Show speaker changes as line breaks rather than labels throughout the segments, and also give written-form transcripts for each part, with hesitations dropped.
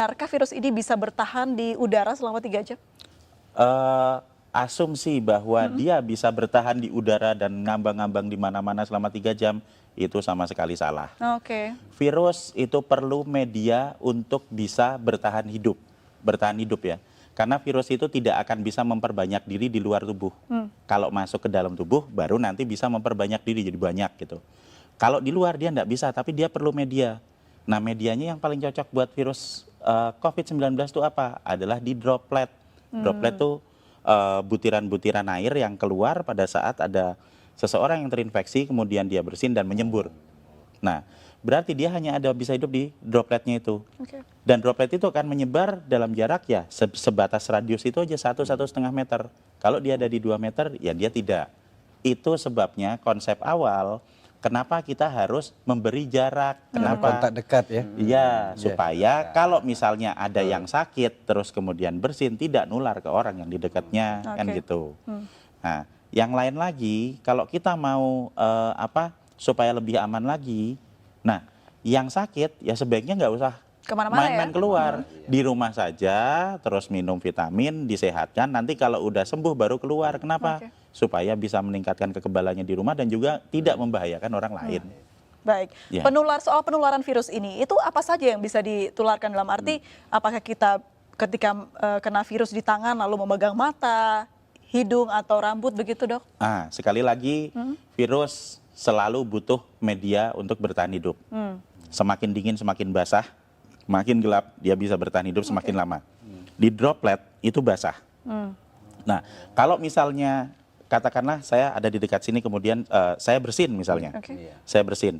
Benarkah virus ini bisa bertahan di udara selama 3 jam?
Asumsi bahwa dia bisa bertahan di udara dan ngambang-ngambang di mana-mana selama 3 jam, itu sama sekali salah.
Oke.
Virus itu perlu media untuk bisa bertahan hidup ya. Karena virus itu tidak akan bisa memperbanyak diri di luar tubuh. Kalau masuk ke dalam tubuh, baru nanti bisa memperbanyak diri jadi banyak gitu. Kalau di luar dia nggak bisa, tapi dia perlu media. Nah, medianya yang paling cocok buat virus COVID-19 itu apa? Adalah di droplet. Droplet itu butiran-butiran air yang keluar pada saat ada seseorang yang terinfeksi, kemudian dia bersin dan menyembur. Nah, berarti dia hanya bisa hidup di dropletnya itu.
Oke.
Dan droplet itu akan menyebar dalam jarak ya sebatas radius itu aja 1-1,5 meter. Kalau dia ada di 2 meter, ya dia tidak. Itu sebabnya konsep awal kenapa kita harus memberi jarak. Kenapa?
Kontak dekat ya.
Iya, supaya kalau misalnya ada yang sakit terus kemudian bersin, tidak nular ke orang yang di dekatnya, kan
Oke.
gitu. Nah, yang lain lagi, kalau kita mau supaya lebih aman lagi, nah yang sakit ya sebaiknya nggak usah
Kemana-mana
main-main
ya?
keluar, di rumah saja, terus minum vitamin, disehatkan. Nanti kalau udah sembuh baru keluar. Kenapa?
Oke.
Supaya bisa meningkatkan kekebalannya di rumah dan juga tidak membahayakan orang lain.
Baik.
Ya.
Soal penularan virus ini, itu apa saja yang bisa ditularkan dalam arti apakah kita ketika kena virus di tangan lalu memegang mata, hidung atau rambut begitu, Dok?
Sekali lagi, virus selalu butuh media untuk bertahan hidup. Semakin dingin, semakin basah, makin gelap, dia bisa bertahan hidup semakin lama. Di droplet itu basah. Nah, kalau misalnya katakanlah saya ada di dekat sini, kemudian saya bersin misalnya.
Oke.
Saya bersin.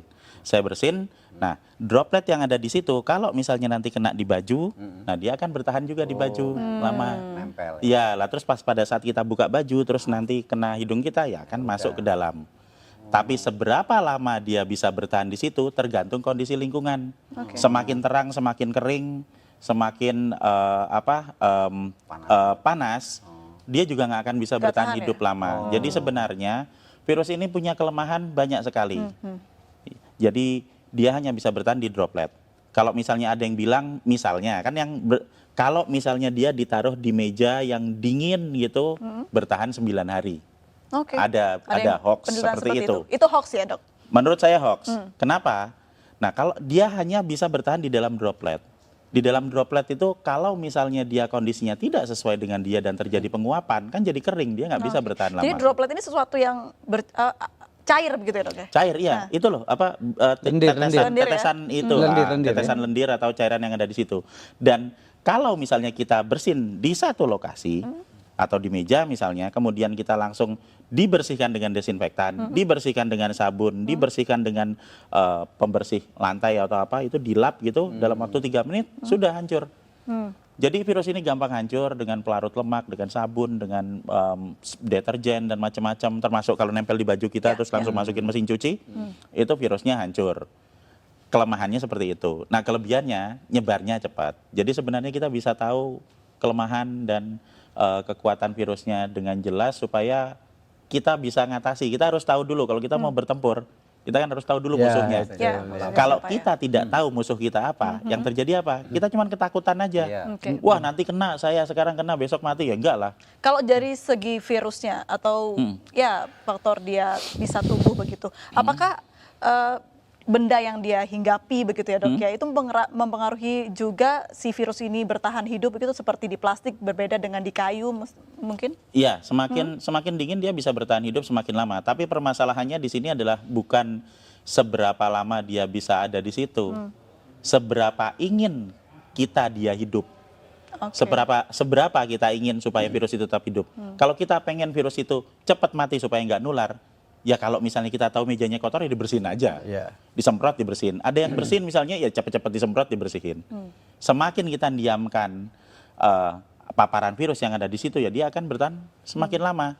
Nah, droplet yang ada di situ, kalau misalnya nanti kena di baju, nah dia akan bertahan juga di baju lama.
Nempel.
Iya, lah terus pas pada saat kita buka baju, terus nanti kena hidung kita, ya akan masuk ke dalam. Tapi seberapa lama dia bisa bertahan di situ tergantung kondisi lingkungan. Semakin terang, semakin kering, semakin panas, dia juga nggak akan bisa
Nggak
bertahan
tahan
hidup
ya?
lama. Jadi sebenarnya virus ini punya kelemahan banyak sekali. Jadi dia hanya bisa bertahan di droplet. Kalau misalnya ada yang bilang, misalnya kan kalau misalnya dia ditaruh di meja yang dingin gitu, bertahan 9 hari.
Oke.
Ada
yang
hoax
penelitian
seperti itu.
Itu hoax ya, Dok?
Menurut saya hoax. Kenapa? Nah, kalau dia hanya bisa bertahan di dalam droplet. Di dalam droplet itu kalau misalnya dia kondisinya tidak sesuai dengan dia dan terjadi penguapan, kan jadi kering, dia nggak bisa
Oke.
bertahan lama.
Jadi droplet ini sesuatu yang cair begitu ya, Dok ya?
Cair, iya. Itu loh,
Lendir ya?
tetesan itu,
Lendir
tetesan lendir atau cairan yang ada di situ. Dan kalau misalnya kita bersin di satu lokasi, atau di meja misalnya, kemudian kita langsung dibersihkan dengan desinfektan, dibersihkan dengan sabun, dibersihkan dengan pembersih lantai atau apa, itu dilap gitu dalam waktu 3 menit, sudah hancur. Jadi virus ini gampang hancur dengan pelarut lemak, dengan sabun, dengan deterjen dan macam-macam, termasuk kalau nempel di baju kita terus langsung masukin mesin cuci, itu virusnya hancur. Kelemahannya seperti itu. Nah, kelebihannya nyebarnya cepat. Jadi sebenarnya kita bisa tahu kelemahan dan kekuatan virusnya dengan jelas supaya kita bisa ngatasi. Kita harus tahu dulu kalau kita mau bertempur, kita kan harus tahu dulu musuhnya.
Ya,
Kalau
siapa ya?
kita tidak tahu musuh kita apa, yang terjadi apa? Kita cuma ketakutan aja.
Oke.
Wah, nanti kena, saya sekarang kena, besok mati, ya enggak lah.
Kalau dari segi virusnya atau ya faktor dia bisa tumbuh begitu, apakah benda yang dia hinggapi begitu ya, Dok ya, itu mempengaruhi juga si virus ini bertahan hidup begitu, seperti di plastik berbeda dengan di kayu mungkin?
Iya, semakin dingin dia bisa bertahan hidup semakin lama. Tapi permasalahannya di sini adalah bukan seberapa lama dia bisa ada di situ, seberapa ingin kita dia hidup.
Oke.
Seberapa kita ingin supaya virus itu tetap hidup. Kalau kita pengen virus itu cepat mati supaya nggak nular, ya kalau misalnya kita tahu mejanya kotor ya dibersihin aja. Disemprot dibersihin. Ada yang bersihin misalnya ya cepat-cepat disemprot dibersihin. Semakin kita diamkan paparan virus yang ada di situ, ya dia akan bertahan semakin lama.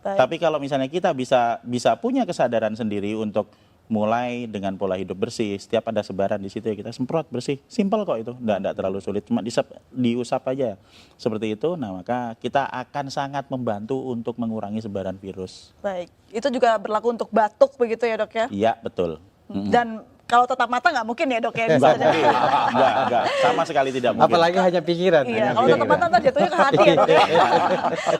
Baik.
Tapi kalau misalnya kita bisa punya kesadaran sendiri untuk mulai dengan pola hidup bersih, setiap ada sebaran di situ ya kita semprot bersih, simpel kok itu, enggak terlalu sulit, cuma diusap aja seperti itu. Nah, maka kita akan sangat membantu untuk mengurangi sebaran virus.
Baik, itu juga berlaku untuk batuk begitu ya, Dok ya?
Iya, betul.
Dan kalau tetap mata nggak mungkin ya dok ya
Enggak,
misalnya.
enggak, sama sekali tidak mungkin.
Apalagi hanya pikiran.
Iya,
hanya
kalau tetap
pikiran.
mata ntar jatuhnya ke hati ya dok.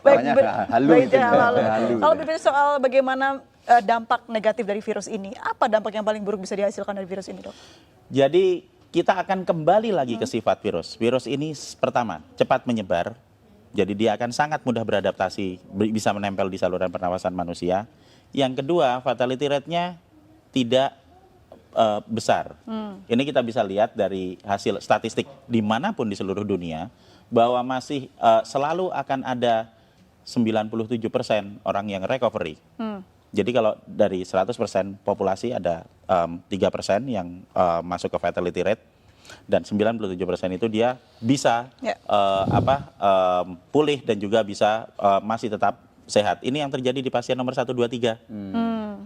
Baik,
Namanya halu
baik,
itu,
halu.
halu.
Kalau berbicara soal bagaimana dampak negatif dari virus ini, apa dampak yang paling buruk bisa dihasilkan dari virus ini dok?
Jadi kita akan kembali lagi ke sifat virus. Virus ini pertama, cepat menyebar. Jadi dia akan sangat mudah beradaptasi, bisa menempel di saluran pernafasan manusia. Yang kedua, fatality rate-nya tidak besar. Ini kita bisa lihat dari hasil statistik dimanapun di seluruh dunia, bahwa masih selalu akan ada 97% orang yang recovery. Jadi kalau dari 100% populasi ada 3% yang masuk ke fatality rate, dan 97% itu dia bisa
Ya.
pulih dan juga bisa masih tetap sehat. Ini yang terjadi di pasien nomor 1, 2, 3.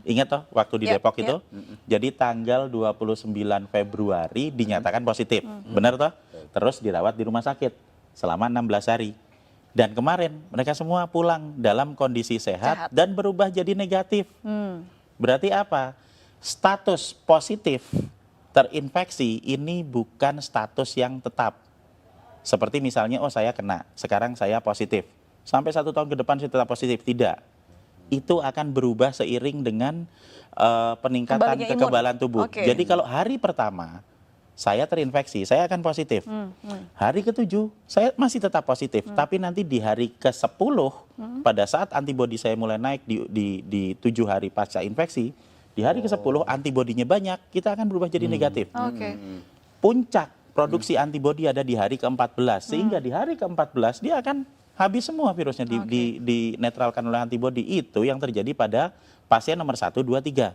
Ingat toh waktu di
Ya,
Depok
ya.
itu? Jadi tanggal 29 Februari dinyatakan positif. Benar toh? Terus dirawat di rumah sakit selama 16 hari. Dan kemarin mereka semua pulang dalam kondisi sehat. Dan berubah jadi negatif. Berarti apa? Status positif terinfeksi ini bukan status yang tetap. Seperti misalnya, oh saya kena, sekarang saya positif. Sampai 1 tahun ke depan saya tetap positif. Tidak. Itu akan berubah seiring dengan peningkatan
Kembalinya imun.
kekebalan tubuh.
Oke.
Jadi kalau hari pertama saya terinfeksi, saya akan positif. Hari ke-7 saya masih tetap positif, tapi nanti di hari ke-10 pada saat antibodi saya mulai naik di 7 hari pasca infeksi, di hari ke-10 antibodinya banyak, kita akan berubah jadi negatif.
Oke.
Puncak produksi antibodi ada di hari ke-14, sehingga di hari ke-14 dia akan habis semua virusnya dinetralkan oleh antibodi. Itu yang terjadi pada pasien nomor 1, 2, 3.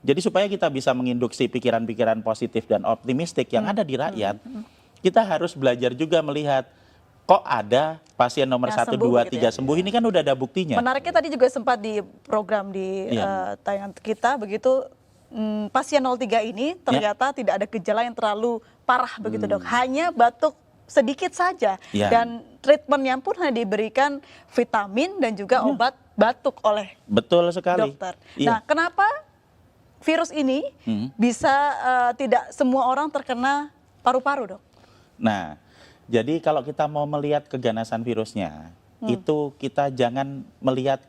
Jadi supaya kita bisa menginduksi pikiran-pikiran positif dan optimistik yang ada di rakyat, kita harus belajar juga melihat kok ada pasien nomor
Yang
1,
sembuh
2,
begitu
3
ya.
sembuh, ini kan udah ada buktinya.
Menariknya tadi juga sempat di program di
Iya.
tayangan kita begitu, pasien 03 ini ternyata tidak ada gejala yang terlalu parah begitu dok, hanya batuk sedikit saja
Iya.
dan treatmentnya pun hanya diberikan vitamin dan juga obat batuk oleh
Betul sekali.
dokter.
Iya.
Nah, kenapa virus ini bisa tidak semua orang terkena paru-paru dok?
Nah, jadi kalau kita mau melihat keganasan virusnya, itu kita jangan melihat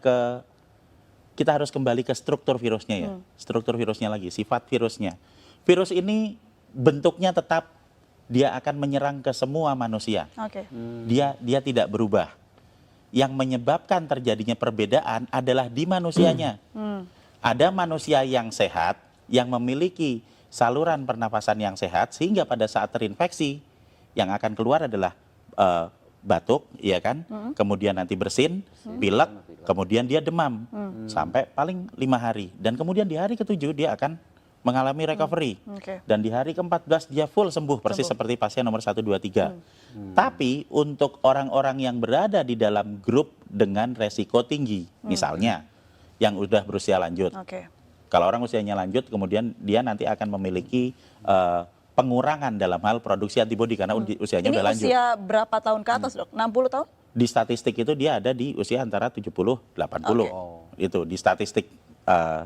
kita harus kembali ke struktur virusnya ya. Struktur virusnya lagi, sifat virusnya. Virus ini bentuknya tetap, dia akan menyerang ke semua manusia.
Oke.
Dia tidak berubah. Yang menyebabkan terjadinya perbedaan adalah di manusianya. Ada manusia yang sehat, yang memiliki saluran pernafasan yang sehat, sehingga pada saat terinfeksi, yang akan keluar adalah batuk, ya kan? Kemudian nanti bersin, pilek, kemudian dia demam sampai paling 5 hari. Dan kemudian di hari ke-7 dia akan mengalami recovery.
Oke.
Dan di hari ke-14 dia full sembuh, persis seperti pasien nomor 1, 2, 3. Tapi untuk orang-orang yang berada di dalam grup dengan resiko tinggi, misalnya yang udah berusia lanjut.
Oke.
Kalau orang usianya lanjut, kemudian dia nanti akan memiliki pengurangan dalam hal produksi antibodi karena usianya
Ini
udah lanjut.
usia berapa tahun ke atas dok? 60 tahun?
Di statistik itu dia ada di usia antara 70, 80. Itu di statistik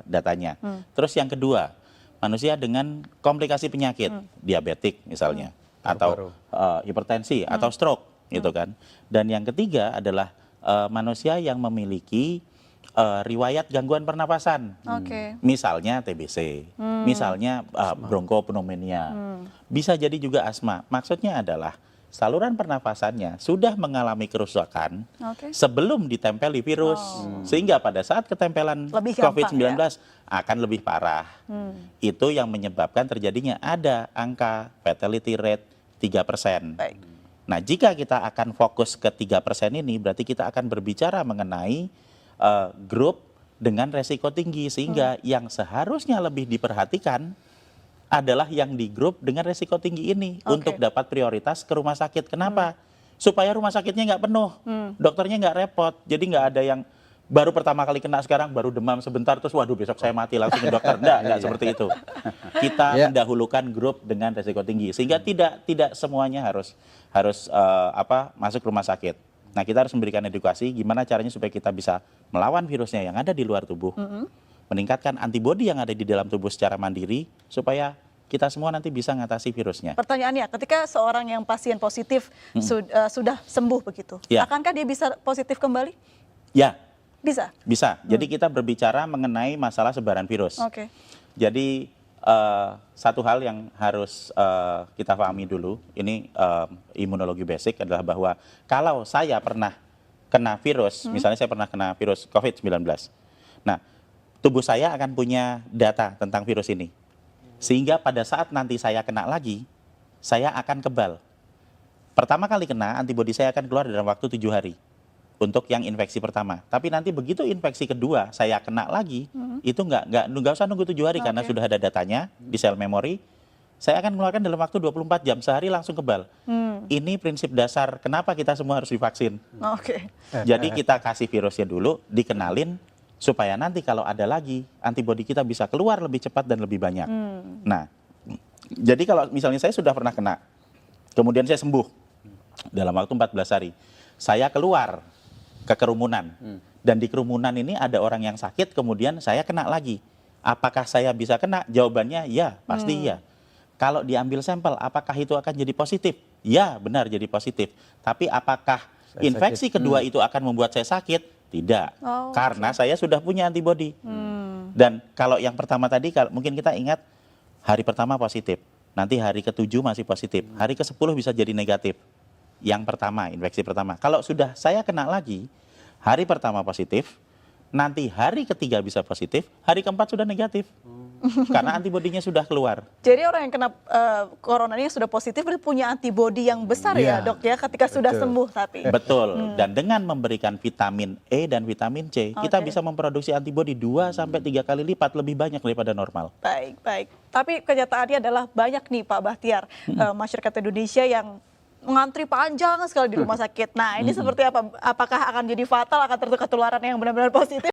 datanya. Terus yang kedua, manusia dengan komplikasi penyakit, diabetik misalnya, atau hipertensi, atau stroke, gitu kan. Dan yang ketiga adalah manusia yang memiliki riwayat gangguan pernapasan.
Oke.
Misalnya TBC, misalnya bronkopneumonia, bisa jadi juga asma. Maksudnya adalah saluran pernafasannya sudah mengalami kerusakan
Oke.
sebelum ditempeli virus, sehingga pada saat ketempelan
Lebih gampang,
COVID-19 akan lebih parah. Itu yang menyebabkan terjadinya ada angka fatality rate 3%.
Baik.
Nah, jika kita akan fokus ke 3% ini, berarti kita akan berbicara mengenai grup dengan resiko tinggi, sehingga yang seharusnya lebih diperhatikan adalah yang di grup dengan resiko tinggi ini untuk dapat prioritas ke rumah sakit. Kenapa? Supaya rumah sakitnya nggak penuh, dokternya nggak repot, jadi nggak ada yang baru pertama kali kena sekarang baru demam sebentar terus waduh besok saya mati langsung ke dokter. Enggak seperti itu. Kita mendahulukan grup dengan resiko tinggi, sehingga tidak semuanya harus masuk rumah sakit. Nah, kita harus memberikan edukasi gimana caranya supaya kita bisa melawan virusnya yang ada di luar tubuh, meningkatkan antibodi yang ada di dalam tubuh secara mandiri, supaya kita semua nanti bisa ngatasi virusnya.
Pertanyaannya, ketika seorang yang pasien positif sudah sembuh begitu,
Ya.
akankah dia bisa positif kembali?
Ya,
Bisa.
bisa. Jadi kita berbicara mengenai masalah sebaran virus.
Oke.
Jadi satu hal yang harus kita pahami dulu, ini imunologi basic adalah bahwa kalau saya pernah kena virus, misalnya saya pernah kena virus COVID-19, nah tubuh saya akan punya data tentang virus ini. Sehingga pada saat nanti saya kena lagi, saya akan kebal. Pertama kali kena, antibodi saya akan keluar dalam waktu 7 hari untuk yang infeksi pertama. Tapi nanti begitu infeksi kedua saya kena lagi, itu nggak usah nunggu 7 hari karena
Oke.
sudah ada datanya di sel memori. Saya akan mengeluarkan dalam waktu 24 jam, sehari langsung kebal. Ini prinsip dasar kenapa kita semua harus divaksin.
Oke.
Jadi kita kasih virusnya dulu, dikenalin, supaya nanti kalau ada lagi, antibodi kita bisa keluar lebih cepat dan lebih banyak. Nah, jadi kalau misalnya saya sudah pernah kena, kemudian saya sembuh dalam waktu 14 hari, saya keluar ke kerumunan, dan di kerumunan ini ada orang yang sakit, kemudian saya kena lagi. Apakah saya bisa kena? Jawabannya ya, pasti iya. Kalau diambil sampel, apakah itu akan jadi positif? Ya, benar jadi positif. Tapi apakah infeksi kedua itu akan membuat saya sakit? Tidak,
Oh,
karena saya sudah punya antibodi. Dan kalau yang pertama tadi, mungkin kita ingat hari pertama positif, nanti hari ke-7 masih positif, hari ke-10 bisa jadi negatif. Yang pertama, infeksi pertama. Kalau sudah saya kena lagi, hari pertama positif, nanti hari ketiga bisa positif, hari keempat sudah negatif. Karena antibodinya sudah keluar.
Jadi orang yang kena corona ini sudah positif berarti punya antibodi yang besar ya
Iya.
dok ya ketika sudah sembuh tapi.
Betul. Dan dengan memberikan vitamin E dan vitamin C, kita
Oke.
bisa memproduksi antibodi 2-3 kali lipat lebih banyak daripada normal.
Baik, baik. Tapi kenyataannya adalah banyak nih Pak Bahtiar, masyarakat Indonesia yang mengantri panjang sekali di rumah sakit. Nah ini seperti apa? Apakah akan jadi fatal, akan tertular ketularan yang benar-benar positif?